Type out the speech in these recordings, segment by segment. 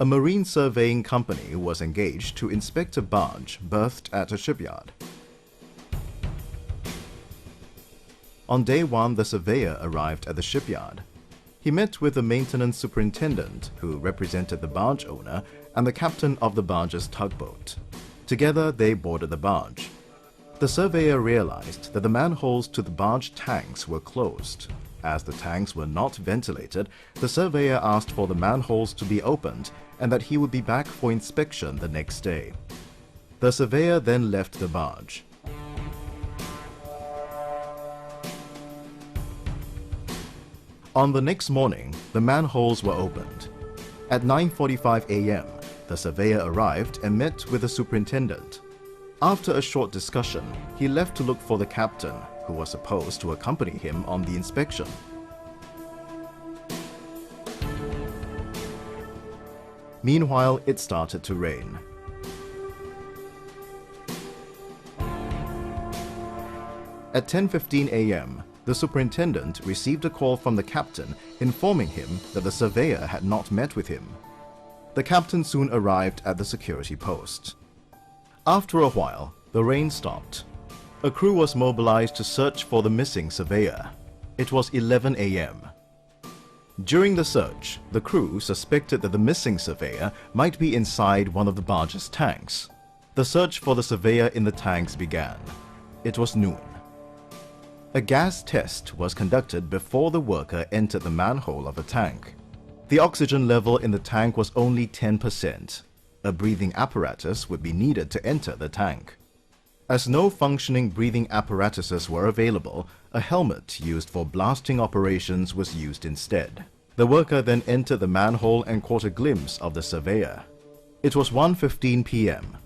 A marine surveying company was engaged to inspect a barge berthed at a shipyard. On day 1, the surveyor arrived at the shipyard. He met with the maintenance superintendent, who represented the barge owner, and the captain of the barge's tugboat. Together, they boarded the barge. The surveyor realized that the manholes to the barge tanks were closed. As the tanks were not ventilated, the surveyor asked for the manholes to be opened and that he would be back for inspection the next day. The surveyor then left the barge. On the next morning, the manholes were opened. At 9:45 a.m., the surveyor arrived and met with the superintendent. After a short discussion, he left to look for the captain, who was supposed to accompany him on the inspection. Meanwhile, it started to rain. At 10:15 a.m., the superintendent received a call from the captain informing him that the surveyor had not met with him. The captain soon arrived at the security post. After a while, the rain stopped. A crew was mobilized to search for the missing surveyor. It was 11 a.m. During the search, the crew suspected that the missing surveyor might be inside one of the barge's tanks. The search for the surveyor in the tanks began. It was noon. A gas test was conducted before the worker entered the manhole of a tank. The oxygen level in the tank was only 10%. A breathing apparatus would be needed to enter the tank. As no functioning breathing apparatuses were available, a helmet used for blasting operations was used instead. The worker then entered the manhole and caught a glimpse of the surveyor. It was 1:15 p.m.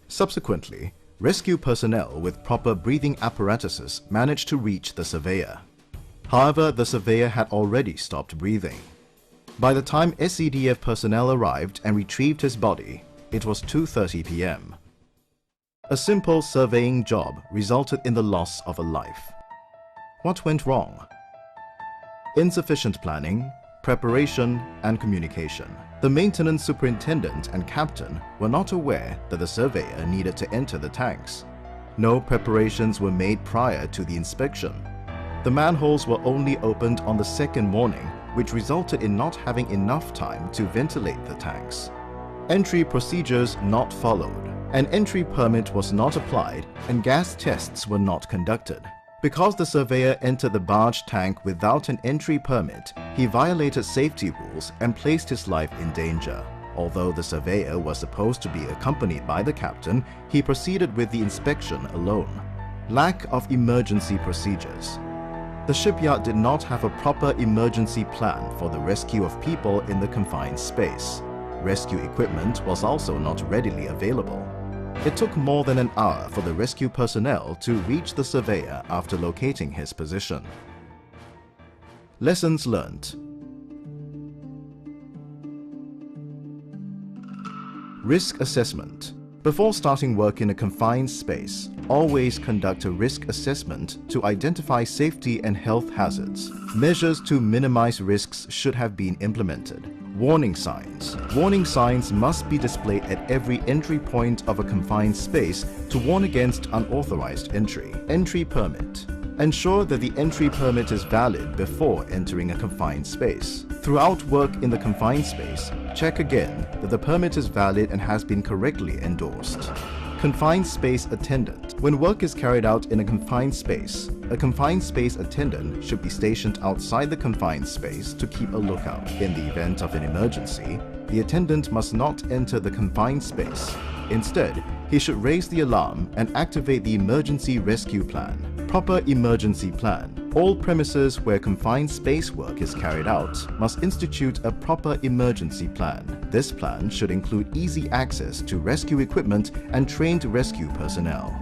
Subsequently, rescue personnel with proper breathing apparatuses managed to reach the surveyor. However, the surveyor had already stopped breathing. By the time SCDF personnel arrived and retrieved his body, it was 2:30 p.m. A simple surveying job resulted in the loss of a life. What went wrong? Insufficient planning, preparation, and communication. The maintenance superintendent and captain were not aware that the surveyor needed to enter the tanks. No preparations were made prior to the inspection. The manholes were only opened on the second morning, which resulted in not having enough time to ventilate the tanks. Entry procedures not followed. An entry permit was not applied and gas tests were not conducted. Because the surveyor entered the barge tank without an entry permit, he violated safety rules and placed his life in danger. Although the surveyor was supposed to be accompanied by the captain, he proceeded with the inspection alone. Lack of emergency procedures. The shipyard did not have a proper emergency plan for the rescue of people in the confined space. Rescue equipment was also not readily available. It took more than an hour for the rescue personnel to reach the surveyor after locating his position. Lessons learned. Risk assessment. Before starting work in a confined space, always conduct a risk assessment to identify safety and health hazards. Measures to minimize risks should have been implemented. Warning signs. Warning signs must be displayed at every entry point of a confined space to warn against unauthorized entry. Entry permit. Ensure that the entry permit is valid before entering a confined space. Throughout work in the confined space, check again that the permit is valid and has been correctly endorsed. Confined space attendant. When work is carried out in a confined space attendant should be stationed outside the confined space to keep a lookout. In the event of an emergency, the attendant must not enter the confined space. Instead, he should raise the alarm and activate the emergency rescue plan. Proper emergency plan. All premises where confined space work is carried out must institute a proper emergency plan. This plan should include easy access to rescue equipment and trained rescue personnel.